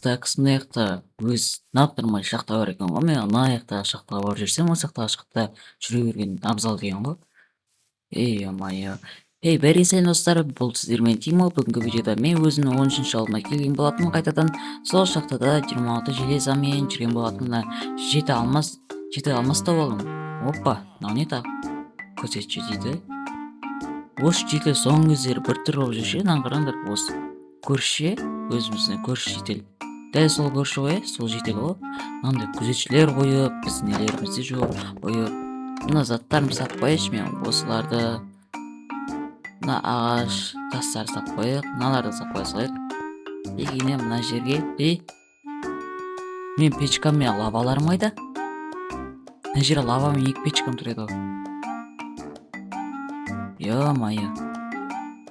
Так, мына жакта өз нактырмай шахта бар экен го. Мен ана жактагы шахтага барып жүрсөм, ал жактагы шахта жүрө берген абзал деген го. Ой-мо-ё. Бәріңе сәлем достар, бұл сіздермен Тимо. Бүгінгі видеода мен өзімнің 13-ші алдыма келген болатынмын қайтадан. Сол шахтада 26 железамен жүрген болатынмын. Жеті алмас тауып алдым. Опа, мынау не так? Көрсетші дейді. Осы жетел соңғы кездері бір түрлі болып жүрші, мынаны қараңдар. Осы көрші, өзіміздің көрші жетел. Дәл сол көрші ғой, сол жетел ғой. Мынандай күзетшілер қойып, біздің нелерімізді қойып, мына заттарымды сатып қояйыншы мен. Осыларды, мына ағаш тастарды сатып қояйық, мыналарды сатып қоя салайық. Егене мына жерге, мен печкаммен лаваларым қайда? Мына жерде лавамен екі печкам тұр еді ғой. Ё-моё.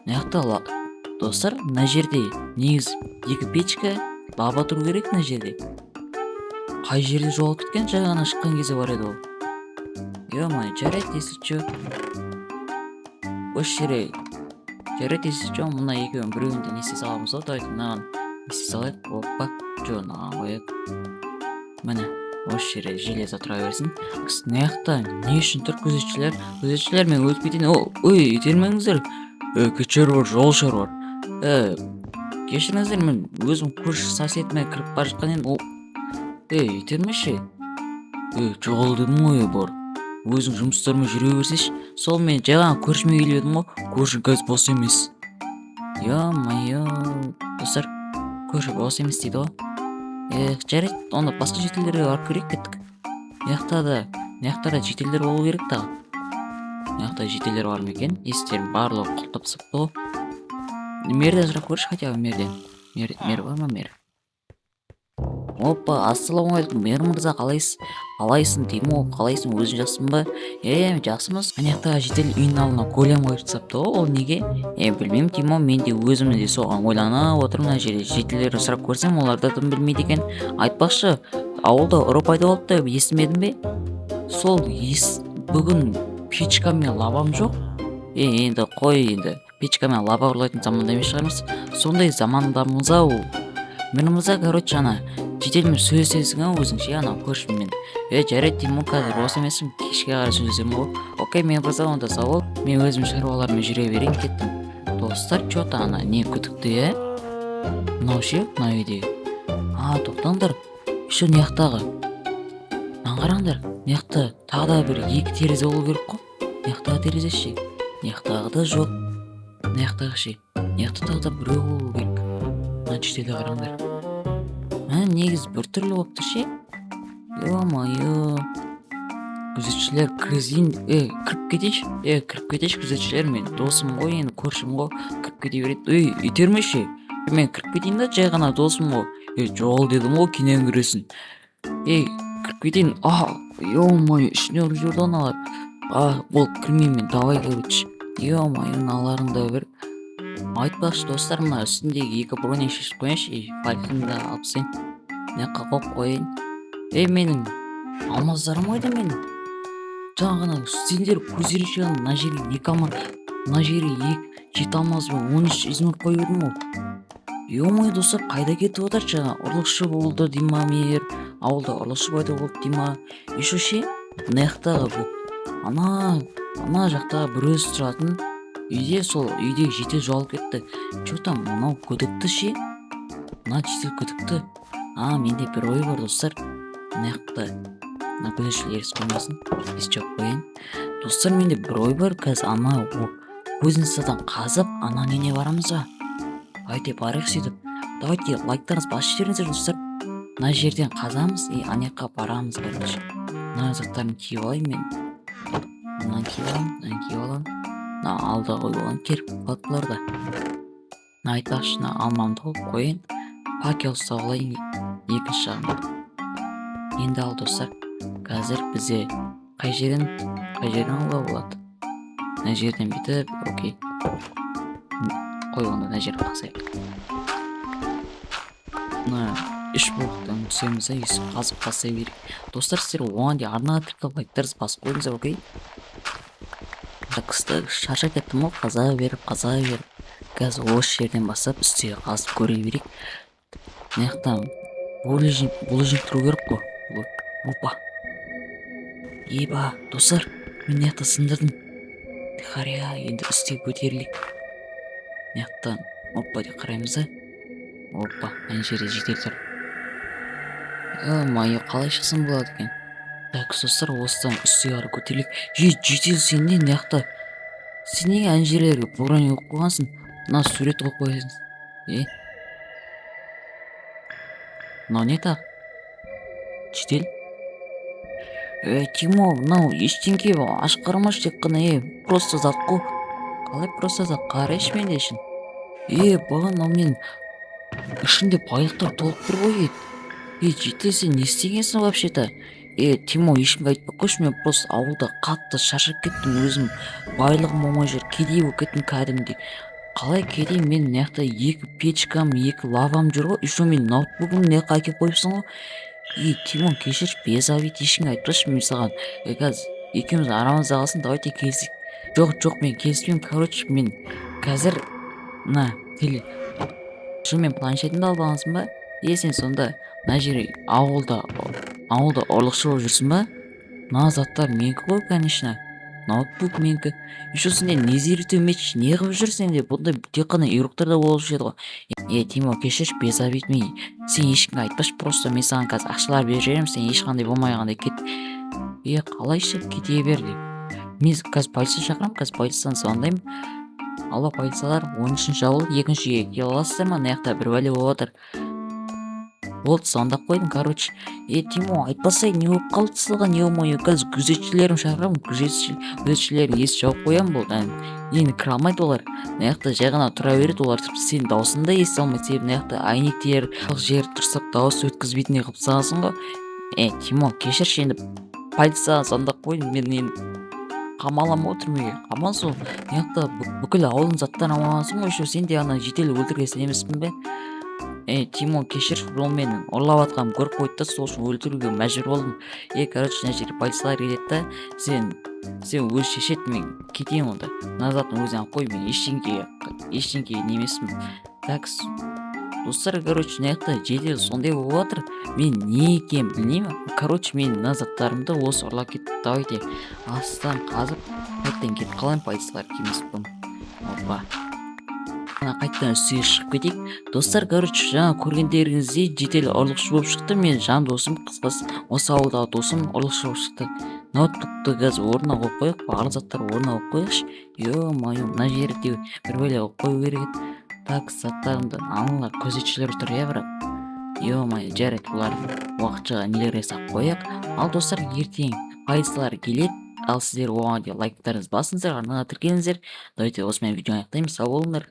Мына достар, мына жерде негіз екі печка лава тұру керек мына жерде. Қай жерде жоғалып кеткен, жаңа ғана шыққан кезде бар еді ол. Ё-моё, жарайды десейші. Осы жерде жарайды десейші, мына екеуін біреуінде не істей саламыз ғой, давайте мынаған не істей салайық. Опа, мынаған қояйық. Міне, осы жерде железо тұра берсін. Мына жақта не үшін тұр күзетшілер? Күзетшілер, мен өліп кетейін. Ой, итермеңіздер. Кешір бар, жолшар бар. Кешіріңіздер, мен өзім көрші соседіме кіріп бара жатқан едім. Итермеші. Жоғал дедім ғой бар. Өзің жұмыстарыма жүре берсеш. Сол мен жаңа көршіме келіп едім ғой. Көрші қазір бос емес. Ё-моё. Достар, көрші бос емес дейді ғой. Жарайды, онда басқа жетелерге барып көрейік кеттік. Мына жетелер болу керек тағы. Мына жетелер бар ма екен? Естерім барлығы құлтап сыпты ғой. Мерден сұрап көрші, хотя бы мерден. Мер бар ма, мер? Опа, ассалаумағалейкум, мер мырза, қалайсың, Тимо, қалайсың, өзің жақсың ба? Жақсымыз. Мына жақтағы жетел үйінің алдына голем қойып тастапты ғой, ол неге? Білмеймін, Тимо, мен де өзімді де соған ойланып отырмын. Мына жерде жетелерді сұрап көрсем, оларды тым білмейді екен. Айтпақшы, ауылда ұры пайда болды да естімедің бе? Сол бүгін печкамен лавам жоқ. Енді қой, енді печкамен лава ұрлайтын заманда емес шығармыз. Сондай замандамыз ау. Мырза, короче, ана жетелмен сөйлесесің ау өзің ше, ана көршіммен. Жарайды, Тимо, қазір бос емеспін, кешке қарай сөйлесемін ғой. Окей, мен мырза, онда сау бол. Мен өзім шаруаларыммен жүре берейін, кеттім. Достар, что-то ана не күдікті, мынау ше, мынау үйдегі. Тоқтаңдар. Еще не жақтағы. Мынаны қараңдар. Не жақта тағы да бір екі терезе болу керек қой. Не жақтағы терезе ше. Не жақтағы да жоқ. Не жақтағы ше. Не жақта тағы да біреу болу керек. Мына жетелді қараңдар. Негіз бір түрлі болып тұр ше. Ё-моё. Күзетшілер кіріп кетейші күзетшілер, мен досым ғой, енді көршім ғой, кіріп кете береді. Итермеші. Мен кіріп кетейін да, жай ғана досым ғой. Жоғал дедім ғой, кенен кіресің. Кіріп кетейін. Ё-моё, ішіне ұрып жүрді аналар. Бол, кірмеймін мен, давай короче. Ё-моё, аналарында бір. Айтпақшы достар, мына үстіндегі екі броня шешіп қойыншы, фальхинді алып сен. Мына қойып қойын. Менің алмаздарым қайда менің? Жаңа ғана сендер көздерінше мына жерге екі алмаз, мына жерге жеті алмаз ба 13 измұрт қойып едім ғой. Ё-моё достар, қайда кетіп отыр? Жаңа ұрлықшы болды дейма мер, ауылда ұрлықшы пайда болды дейма. Еще ше, мына жақтағы ана жақтағы бір өзі тұратын үйде, сол үйдегі жетел жоғалып кетті. Что-то мынау күдікті ше. Мына жетел күдікті. Менде бір ой бар достар. Мына жақта мына күзетшілер естімесін, естіп қойын. Достар, менде бір ой бар. Қазір ана көзінсадан қазып, ана нене барамыз ба? Давайте барайық сөйтіп. Давайте лайктарыңыз басып жіберіңіздер достар. Мына жерден қазамыз, ана жаққа барамыз короче. Мына заттарын киіп алайын мен. Мынаны киіп алам. Мына алда қойылған керіп қалдыларда. Мына айтпақшы, алмамды қойып қойын. Факел ұстап алайын екінші жағында. Енді ал достар, қазір бізде қай жерден алуға болады? Мына жерден бітіп, окей. Қойғанда мына жерді қасайық. Мына үш блоктан түсеміз, есіп қазып қасай берейік. Достар, сіздер оған де арнаға тіркіп лайктарыз басып қойыңыздар, окей? Қысты шаршап кеттім ғой, қаза беріп. Қазір осы жерден бастап үстіге қазып көре берейік. Мына жақтан булыжник тұру керек қой. Опа. Еба, достар, мен мына жақта сындырдым. Қария, енді үстіге көтерілейік. Мына жақтан опа деп қараймыз да. Опа, ана жерде жедел тұр. Майы қалай шықсын болады екен? Так, достар, осыдан үстіге қарай көтерілейік. Жедел, сен не мына жақта? Сен неге ана жерлерге бронь қойып қойғансың? Мына сурет қойып қоясың. Мынау не тақ? Жедел? Тимо, мынау ештеңке ашқармаш тек қана, просто зат қой. Қалай просто зат? Қарайшы менде ішін. Баған, мынау мен ішінде байлықтар толып тұр ғой. Жедел, сен не істегенсің вообще-то? Тимо, ешкімге айтпай қойшы, мен просто ауылда қатты шаршап кеттім, өзім байлығым болмай жүр, кедей болып кеттім кәдімгідей. Қалай кедей? Мен мына жақта 2 печкам, 2 лавам жүр ғой, еще мен ноутбугымды мына әкеліп қойыпсың ғой. Тимон, кешірші, без обид, ешкімге айтпашы, мен саған қазір екеуміз арамызда қалсын, давайте келісейік. Жоқ, мен келіспеймін. Короче, мен қазір мына мен планшетімді алып алғансың ба? Сен сонда мына жерге ауылда ұрлықшы болып жүрсің ба? Мына заттар менікі ғой, конечно. Ноутбук менікі. Еще сенде незириту меч не қылып жүрсің де? Бұнда тек қана үйректарда болып жүреді ғой. Тимо, кешірші, без обид, мен сен ешкімге айтпашы, просто мен саған қазір ақшалар беріп жіберемін, сен ешқандай болмағандай кет. Қалайша кете бер деп. Мен қазір полиция шақырамын, қазір полицияны звондаймын. Алло, полициялар, 13-ші ауыл 2-ші үйге келе аласыздар ма? Мына жақта бір бәле болып жатыр. Болды, звондап қойдым, короче. Тимо, айтпасай, не болып қалды саған, не болмай, қазір күзетшілерім шақырамын, күзетшілерін есі жауып қоямын, болды. Енді кіре алмайды олар. Мына жақта жай ғана тұра береді, олар тіпті сенің дауысыңды да ести алмайды, себебі мына жақта әйнектер жер тұрсап дауыс өткізбейтіндей қылып тастағансың ғой. Тимо, кешірші, енді полицияға звондап қойдым, мен енді қамалама отыр неге? Қамалсың, мына жақта бүкіл ауылдың заттарын амалансың ғой, сен де ана жедел өлтіргесін емеспін бе? Тимо, кешірші, бұл менің ұрлап атқанымды көріп қойды да, сол үшін өлтіруге мәжбүр болдым. Короче, мына жерге полициялар келеді да, сен өз шешет, мен кетейін онда. Мына затын өзің алып қой, мен ештеңке немеспін. Так, достар, короче, мына жақта жедел сондай болып жатыр. Мен не екенін білмеймін. Короче, мен мына заттарымды осы ұрлап кетті. Давайте астан қазып, қайттан кетіп қалайын, полициялар келмеспін. Опа. Қайттан үстіге шығып кетейік. Достар, короче, жаңа көргендеріңіздей жедел ұрлықшы болып шықты. Мен жан досым, қысқасы осы ауылдағы досым ұрлықшы болып шықты. Ноутбукты қазір орнына қойып қояйық, барлық заттар орнына қойып қояйықшы. Ё-моё, мына жерде бір бәле қойып қою керек еді. Так, заттарымды аналар күзетшілер тұр, бірақ ё-моё, жарайды, бұлардың уақытша нелерге сап қояйық. Ал достар, ертең полициялар келеді. Ал сіздер оған лайктарыңызды басыңыздар, арнаға тіркеліңіздер. Давайте осымен видеоны аяқтаймыз. Сау болыңдар.